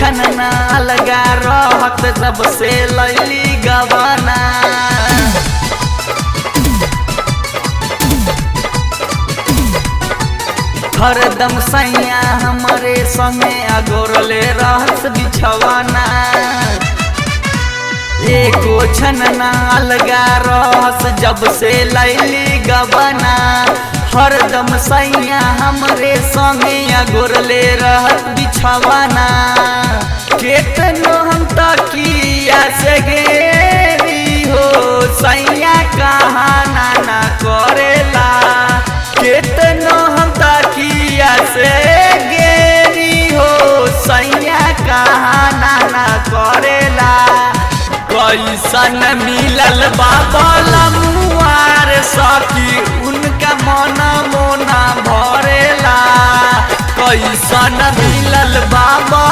छन ना लगा रहत जब से लैली गवाना। हरदम सैया हमारे संगे अगोरले रहत बिछवाना। एको छन ना लगा रहस जब से लैली गवाना। हरदम सैया हमरे संगे अगोरले रहत बिछवाना। केतनो हम तकिया से गेरी हो सैया कहाँ ना करेला। केतनो हम तकिया से गेरी हो सैया कहाँ ना करेला। कैसन मिलल बाबा मुआर सखी उनका मन मोना भरेला। कैसन मिलल बाबा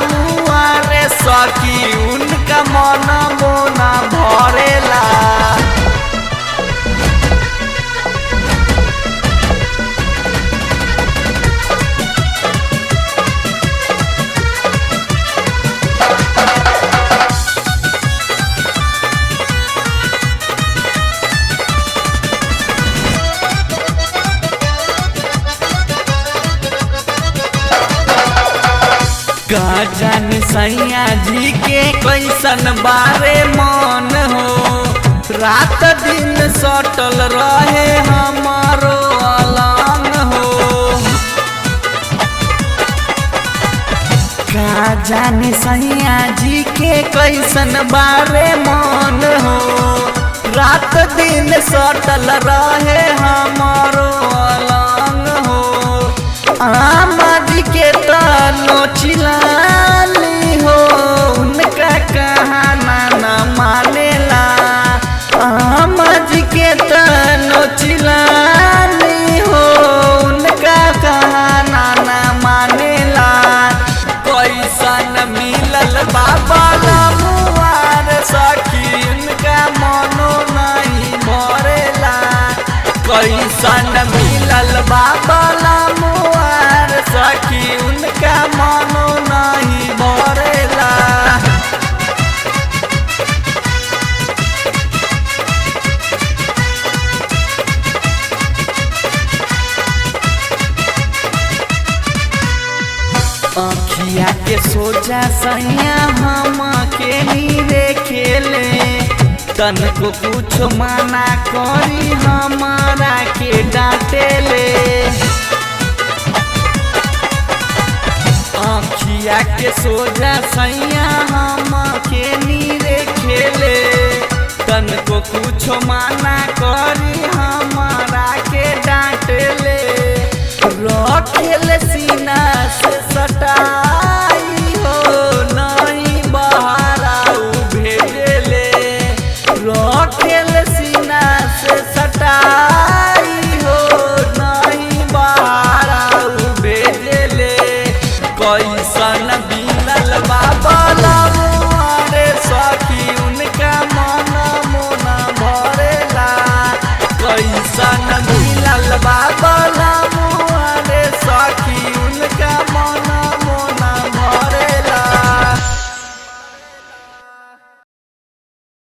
मुआर सखी उनका मन मोना भरेला। का जान सैया जी के कैसन बारे मन हो। रात दिन सटल रहे हमारो अलंग हो। का जान सैया जी के कैसन बारे मन हो। रात दिन सटल रहे हमारो अलंग हो। आमद के तानो चिलाली हो उनका कहाना न मानेला। आमद के तानो चिलाली हो उनका कहाना न मानेला। कैसन मिलल बाबा मुआर सखी उनका मनो नहीं भरेला। कैसन मिलल बाबा सखी उनका मनो नहीं भरेला। अखिया के सोचा सैया हम के नीरे खेले। तन को कुछ मना करी हमारा के डांटे ले। अखिया के सोजा सैया हम के नीरे खेले। तन को कुछ माना करी हमारा के डांट ले। रखे